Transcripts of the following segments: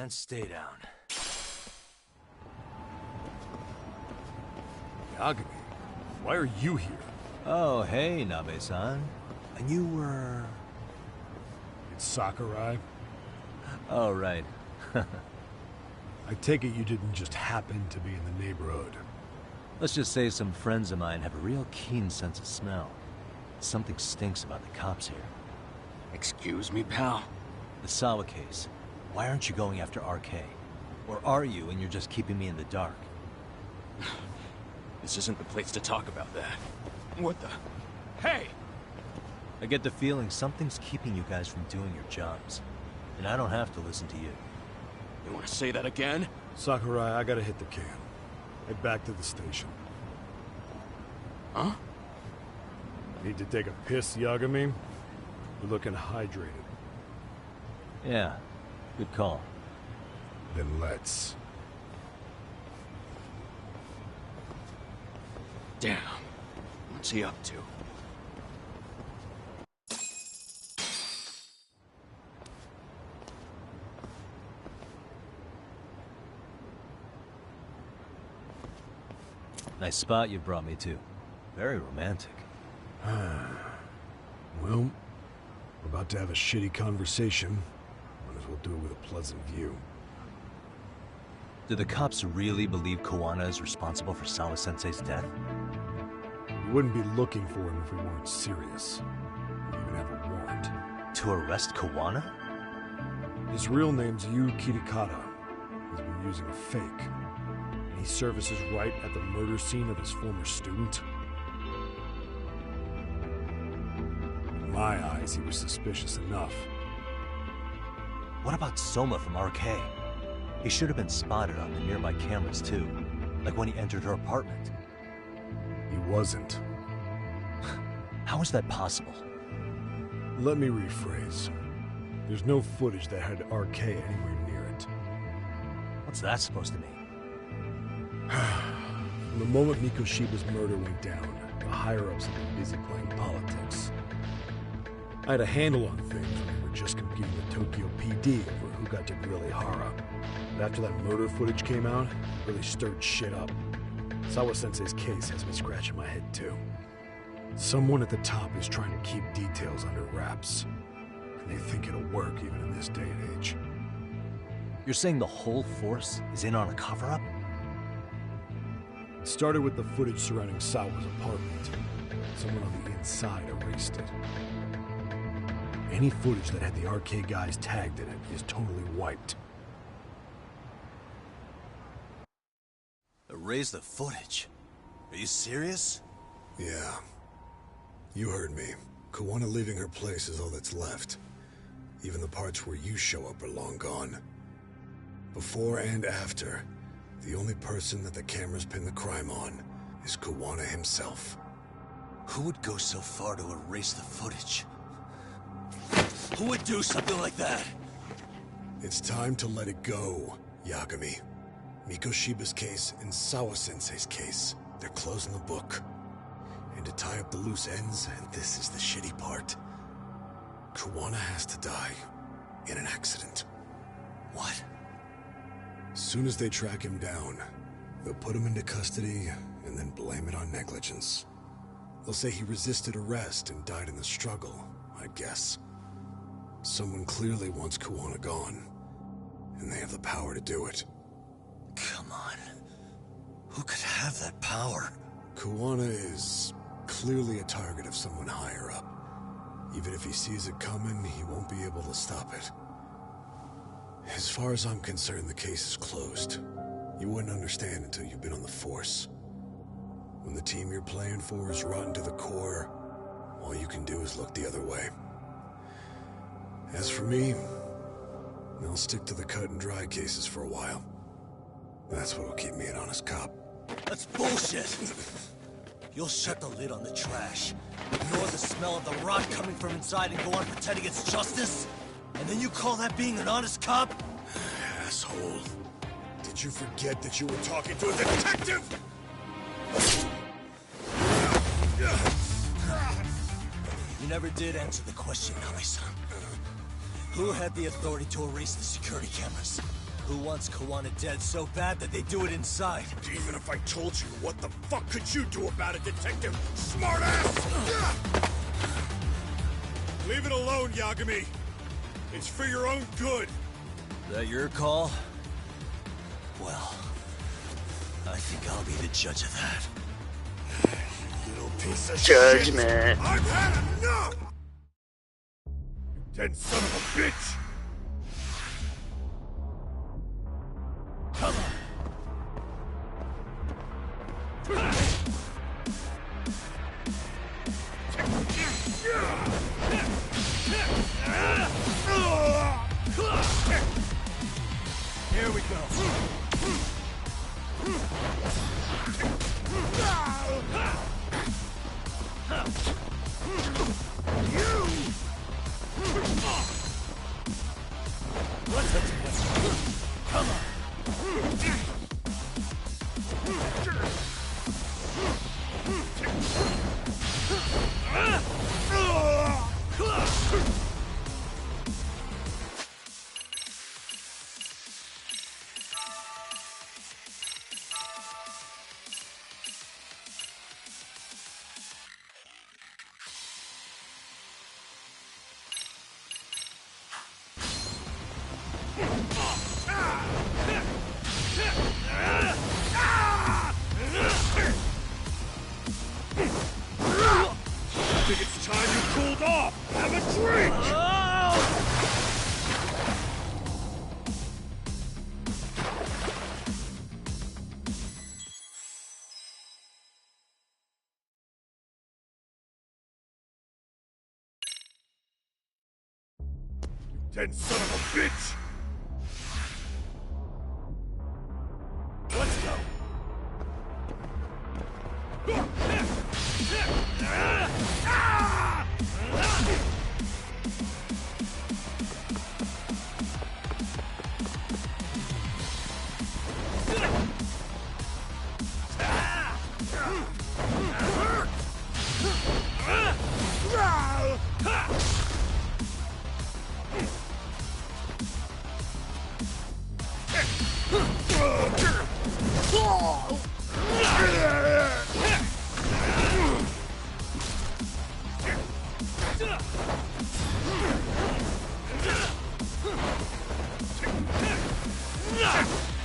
and stay down. Yagami, why are you here? Oh, hey, Nabe-san. And you were... It's Sakurai. Oh, right. I take it you didn't just happen to be in the neighborhood. Let's just say some friends of mine have a real keen sense of smell. Something stinks about the cops here. Excuse me, pal? The Sawa case. Why aren't you going after RK? Or are you, and you're just keeping me in the dark? This isn't the place to talk about that. What the... Hey! I get the feeling something's keeping you guys from doing your jobs. And I don't have to listen to you. You want to say that again? Sakurai, I gotta hit the can. Head back to the station. Huh? Need to take a piss, Yagami? You're looking hydrated. Yeah, good call. Then let's. Damn. What's he up to? Nice spot you brought me to. Very romantic. Well, we're about to have a shitty conversation. Might as well do it with a pleasant view. Do the cops really believe Kawana is responsible for Sawa-sensei's death? We wouldn't be looking for him if we weren't serious. We even have a warrant. To arrest Kawana? His real name's Yu Kirikata. He's been using a fake. And he services right at the murder scene of his former student. In my eyes, he was suspicious enough. What about Soma from RK? He should have been spotted on the nearby cameras too. Like when he entered her apartment. He wasn't. How is that possible? Let me rephrase. There's no footage that had RK anywhere near it. What's that supposed to mean? From the moment Mikoshiba's murder went down, the higher-ups have been busy playing politics. I had a handle on things when we were just competing with Tokyo PD over who got to grill Ihara. But after that murder footage came out, it really stirred shit up. Sawa-sensei's case has me scratching my head too. Someone at the top is trying to keep details under wraps. And they think it'll work even in this day and age. You're saying the whole force is in on a cover-up? It started with the footage surrounding Sawa's apartment. Someone on the inside erased it. Any footage that had the RK guys tagged in it is totally wiped. Erase the footage? Are you serious? Yeah. You heard me. Kawana leaving her place is all that's left. Even the parts where you show up are long gone. Before and after, the only person that the cameras pin the crime on is Kawana himself. Who would go so far to erase the footage? Who would do something like that? It's time to let it go, Yagami. Mikoshiba's case and Sawa-sensei's case, they're closing the book. And to tie up the loose ends, and this is the shitty part, Kawana has to die in an accident. What? Soon as they track him down, they'll put him into custody and then blame it on negligence. They'll say he resisted arrest and died in the struggle, I'd guess. Someone clearly wants Kawana gone, and they have the power to do it. Come on. Who could have that power? Kawana is clearly a target of someone higher up. Even if he sees it coming, he won't be able to stop it. As far as I'm concerned, the case is closed. You wouldn't understand until you've been on the force. When the team you're playing for is rotten to the core, all you can do is look the other way. As for me, I'll stick to the cut and dry cases for a while. That's what'll keep me an honest cop. That's bullshit! You'll shut the lid on the trash, ignore the smell of the rot coming from inside, and go on pretending it's justice? And then you call that being an honest cop? Asshole. Did you forget that you were talking to a detective? You never did answer the question, Nabe-san. Who had the authority to erase the security cameras? Who wants Kawana dead so bad that they do it inside? Even if I told you, what the fuck could you do about it, Detective Smartass? Leave it alone, Yagami. It's for your own good. Is that your call? Well, I think I'll be the judge of that. Little piece of Judgment. shit. I've had enough! You dead son of a bitch! Come on. Here we go. Let's hit him. Come on. I think it's time you cooled off. Have a drink! Dead son of a bitch! Let's go.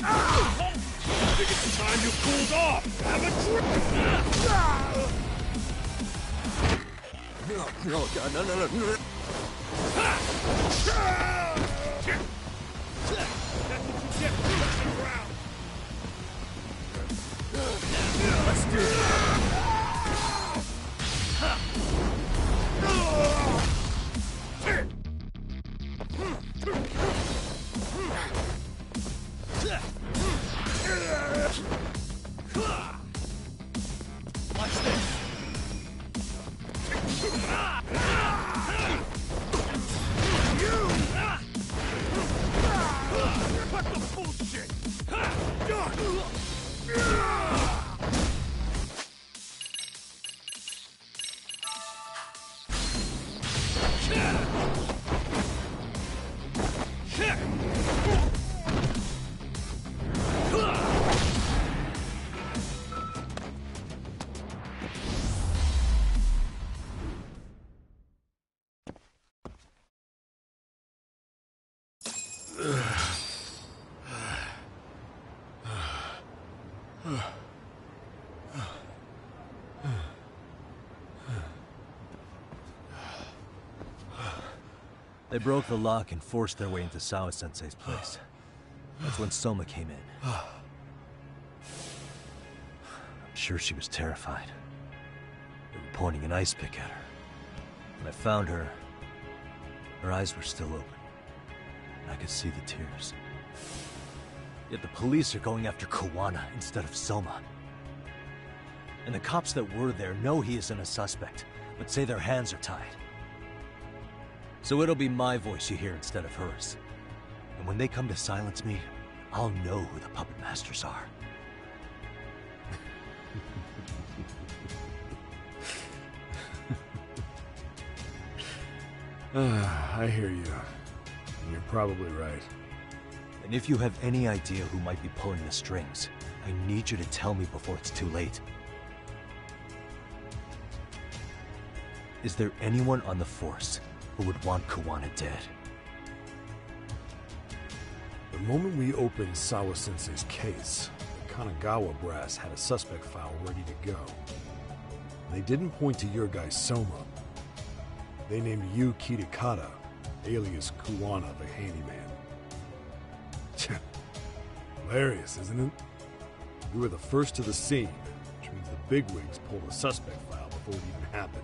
I think it's time you cooled off. Have a drink! No, God, no. Let's do it. Watch this. What the bullshit? They broke the lock and forced their way into Sawa-sensei's place. That's when Soma came in. I'm sure she was terrified. They were pointing an ice pick at her. When I found her, her eyes were still open. And I could see the tears. Yet the police are going after Kawana instead of Soma. And the cops that were there know he isn't a suspect, but say their hands are tied. So it'll be my voice you hear instead of hers. And when they come to silence me, I'll know who the puppet masters are. I hear you. And you're probably right. And if you have any idea who might be pulling the strings, I need you to tell me before it's too late. Is there anyone on the Force who would want Kuwana dead? The moment we opened Sawa-sensei's case, the Kanagawa brass had a suspect file ready to go. They didn't point to your guy Soma. They named you Kitakata, alias Kuwana the Handyman. Hilarious, isn't it? We were the first to the scene, which means the bigwigs pulled a suspect file before it even happened.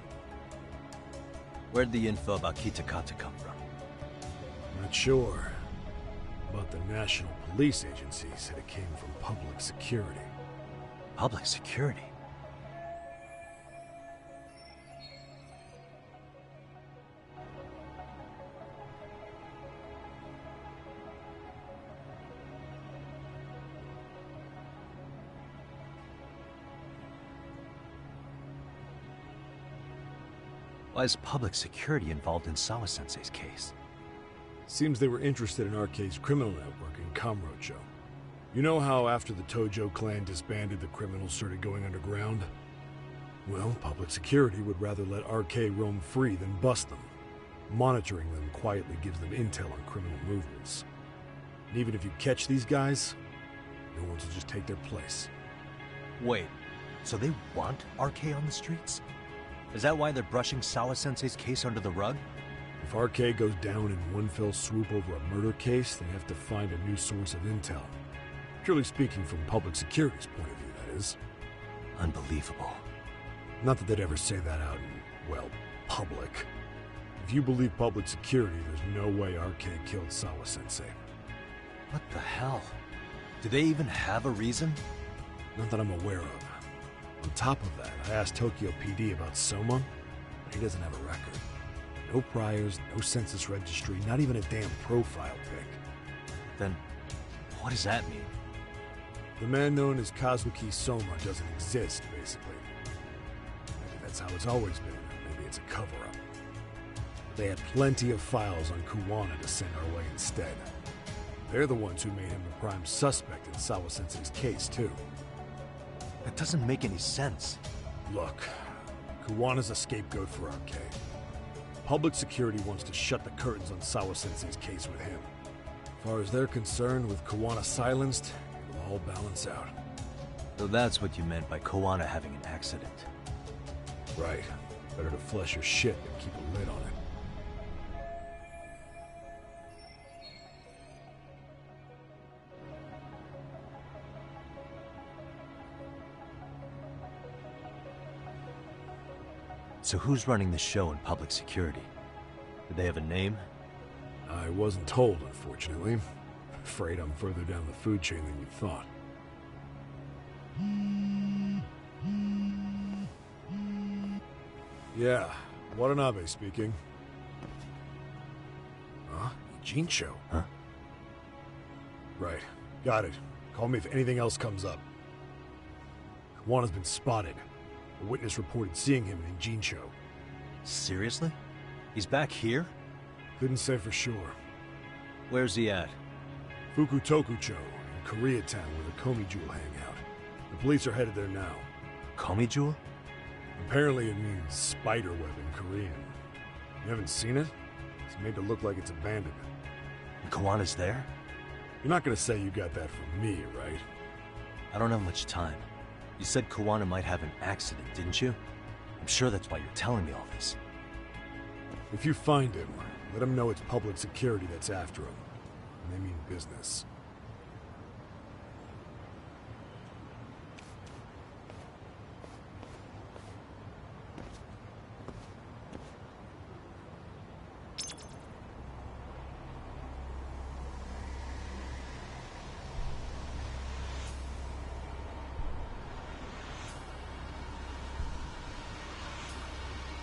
Where'd the info about Kitakata come from? Not sure, but the National Police Agency said it came from public security. Public security? Why is public security involved in Sawa-sensei's case? Seems they were interested in RK's criminal network in Kamurocho. You know how after the Tojo clan disbanded, the criminals started going underground? Well, public security would rather let RK roam free than bust them. Monitoring them quietly gives them intel on criminal movements. And even if you catch these guys, no one will just take their place. Wait, so they want RK on the streets? Is that why they're brushing Sawa-sensei's case under the rug? If RK goes down in one fell swoop over a murder case, they have to find a new source of intel. Purely speaking, from public security's point of view, that is. Unbelievable. Not that they'd ever say that out in, well, public. If you believe public security, there's no way RK killed Sawa-sensei. What the hell? Do they even have a reason? Not that I'm aware of. On top of that, I asked Tokyo PD about Soma, but he doesn't have a record. No priors, no census registry, not even a damn profile pic. Then, what does that mean? The man known as Kazuki Soma doesn't exist, basically. Maybe that's how it's always been, or maybe it's a cover-up. They had plenty of files on Kuwana to send our way instead. They're the ones who made him the prime suspect in Sawa-sensei's case, too. That doesn't make any sense. Look, Kuwana's a scapegoat for RK. Public security wants to shut the curtains on Sawa-sensei's case with him. As far as they're concerned, with Kuwana silenced, it'll all balance out. So that's what you meant by Kuwana having an accident. Right. Better to flush your shit than keep a lid on it. So who's running the show in public security? Do they have a name? I wasn't told, unfortunately. Afraid I'm further down the food chain than you thought. Yeah, Watanabe speaking. Huh? Ch10? Huh? Right. Got it. Call me if anything else comes up. Kuwana's been spotted. A witness reported seeing him in Ch10. Seriously? He's back here? Couldn't say for sure. Where's he at? Fukutokucho, in Koreatown, where the Komi Jewel hang out. The police are headed there now. Komi Jewel? Apparently it means spider web in Korean. You haven't seen it? It's made to look like it's abandoned. And Kawana's there? You're not gonna say you got that from me, right? I don't have much time. You said Kuwana might have an accident, didn't you? I'm sure that's why you're telling me all this. If you find him, let him know it's public security that's after him. And they mean business.